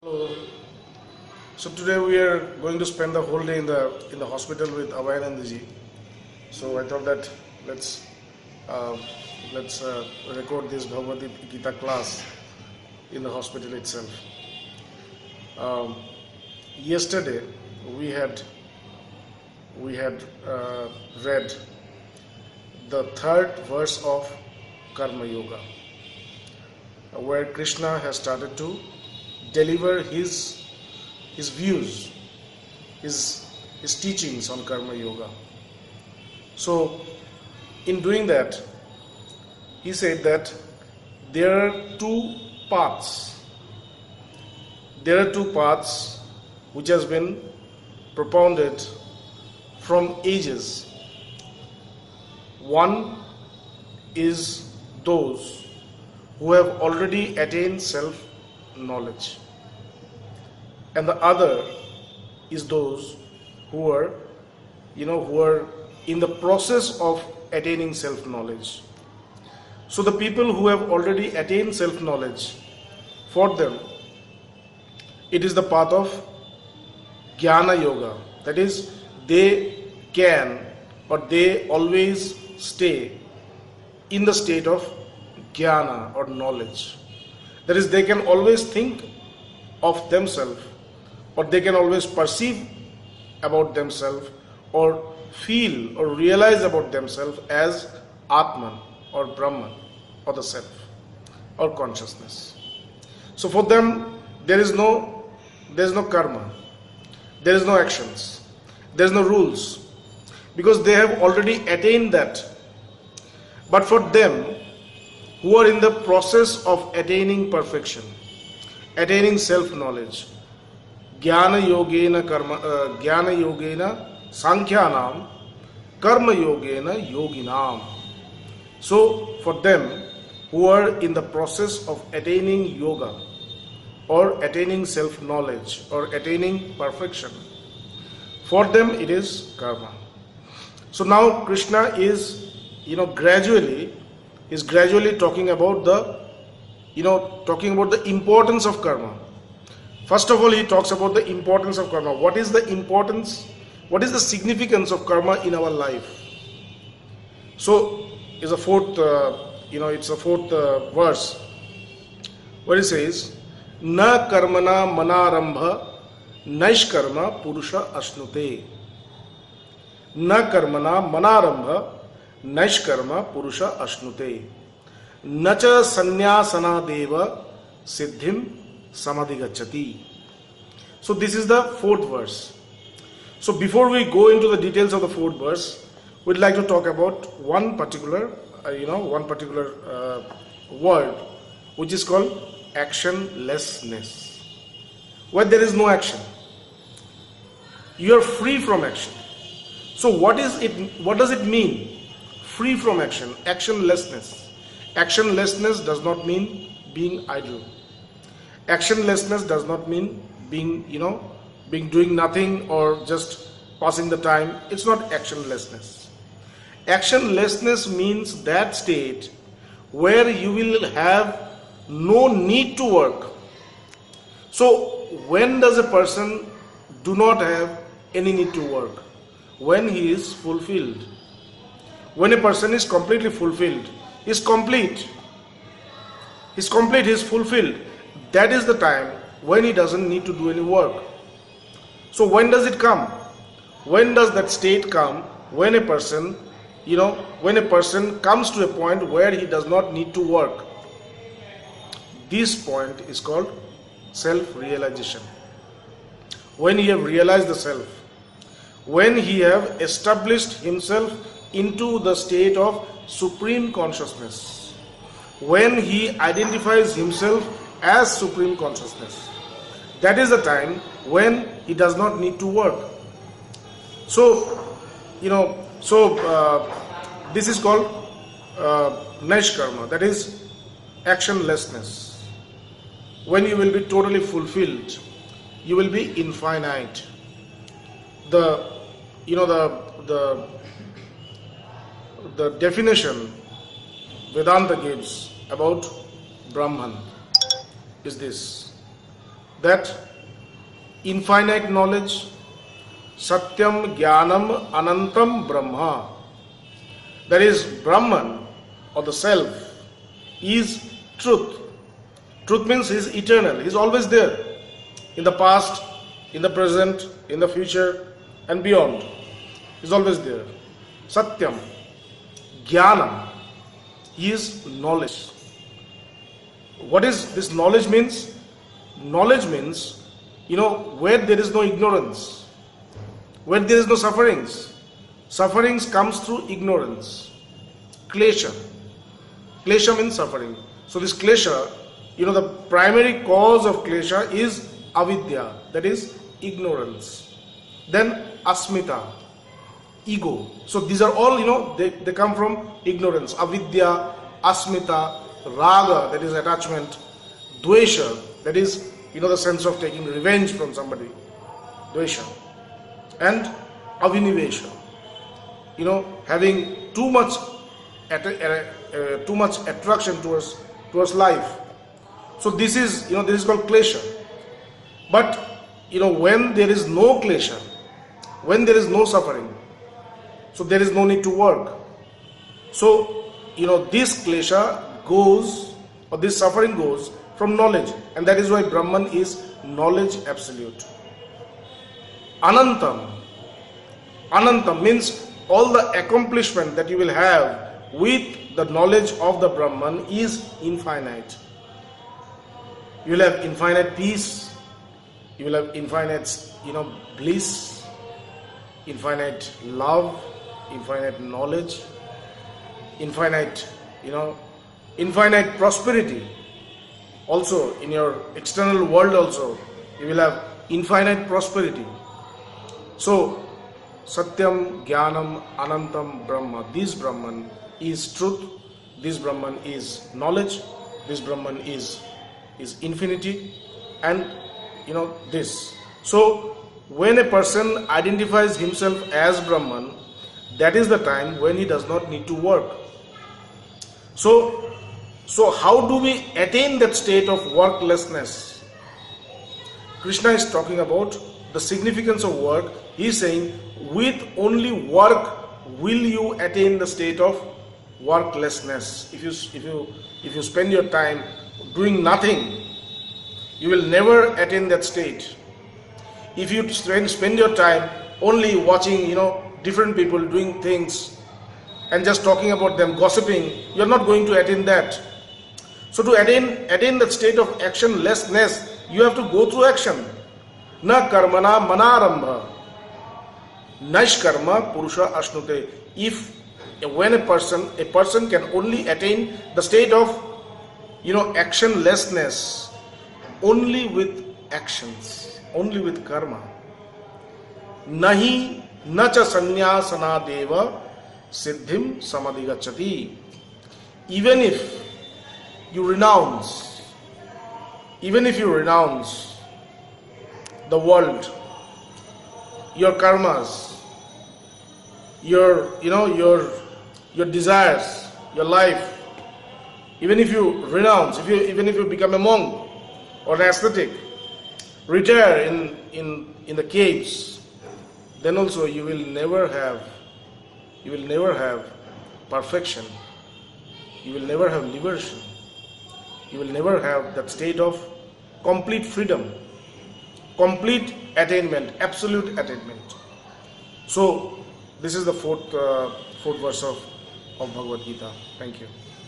Hello. So today we are going to spend the whole day in the hospital with Abhayanandaji. So I thought that let's uh, let's record this Bhagavad Gita class in the hospital itself. Um, Yesterday we had read the third verse of Karma Yoga, where Krishna has started to deliver his views, his teachings on Karma Yoga. So, in doing that, he said that there are two paths. There are two paths which has been propounded from ages. One is those who have already attained self-knowledge, and the other is those who are in the process of attaining self-knowledge. So the people who have already attained self-knowledge, for them it is the path of Jnana Yoga. That is, they can or they always stay in the state of Jnana or knowledge. That is, they can always think of themselves, or they can always perceive about themselves, or feel or realize about themselves as Atman or Brahman or the self or consciousness. So for them there is no karma, there is no actions, there is no rules, because they have already attained that. But for them who are in the process of attaining perfection, attaining self-knowledge, Jnana Yogena Sankhyanam, Karma Yogena Yoginam. So for them who are in the process of attaining yoga, or attaining self-knowledge, or attaining perfection, for them it is karma. So now Krishna is gradually talking about the importance of karma. First of all, he talks about the importance of karma. What is the importance? What is the significance of karma in our life? So, is a fourth, it's a fourth verse, where he says, "Na karmana manarambha naishkarma purusha ashnute." Na karmana manarambha naishkarma purusha ashnute. Nacha sanyasana deva siddhim samadhigacchati. So this is the fourth verse. So before we go into the details of the fourth verse, we'd like to talk about one particular word, which is called actionlessness. Where there is no action, you are free from action. So what does it mean? Free from action, actionlessness. Actionlessness does not mean being idle. Actionlessness does not mean being doing nothing or just passing the time. It's not actionlessness. Actionlessness means that state where you will have no need to work. So when does a person do not have any need to work? When he is fulfilled. When a person is completely fulfilled, he is complete, he is fulfilled, that is the time when he doesn't need to do any work. So when does it come? When does that state come? When a person comes to a point where he does not need to work. This point is called self-realization. When he have realized the self, when he have established himself into the state of supreme consciousness, when he identifies himself as supreme consciousness, that is the time when he does not need to work. So this is called Naishkarma, that is actionlessness. When you will be totally fulfilled, you will be infinite. The definition Vedanta gives about Brahman is this: that infinite knowledge, Satyam Jnanam Anantam Brahma, that is Brahman or the self is truth. Truth means he is eternal, he is always there, in the past, in the present, in the future and beyond. He is always there. Satyam, Jnanam, he is knowledge. What is this knowledge means? Knowledge means, where there is no ignorance, where there is no sufferings. Sufferings comes through ignorance. Klesha. Klesha means suffering. So this klesha, the primary cause of klesha is avidya, that is ignorance. Then asmita, ego. So these are all, they come from ignorance. Avidya, asmita, raga, that is attachment, dvesha, that is, the sense of taking revenge from somebody, dvesha, and avinivesha, having too much attraction towards life. So this is called klesha. But when there is no klesha, when there is no suffering, so there is no need to work. So this klesha goes, or this suffering goes from knowledge, and that is why Brahman is knowledge absolute. Anantam means all the accomplishment that you will have with the knowledge of the Brahman is infinite. You will have infinite peace, you will have infinite bliss, infinite love, infinite knowledge, infinite prosperity. Also in your external world also you will have infinite prosperity. So Satyam, Jnanam, Anantam Brahma, this Brahman is truth, this Brahman is knowledge, this Brahman is infinity, and this. So when a person identifies himself as Brahman, that is the time when he does not need to work. So how do we attain that state of worklessness? Krishna is talking about the significance of work. He is saying, with only work will you attain the state of worklessness. If you spend your time doing nothing, you will never attain that state. If you spend your time only watching different people doing things and just talking about them, gossiping, you are not going to attain that. So to attain that state of actionlessness, you have to go through action. Na karmana manarambha, naishkarma purusha ashnute. When a person can only attain the state of actionlessness only with actions, only with karma. Nahi nacha sanyasana deva siddhim samadhigacchati. Even if you renounce the world, your karmas, your desires, your life, even if you renounce, even if you become a monk or an ascetic, retire in the caves, then also you will never have perfection, you will never have liberation, you will never have that state of complete freedom, complete attainment, absolute attainment. So this is the fourth verse of Bhagavad Gita. Thank you.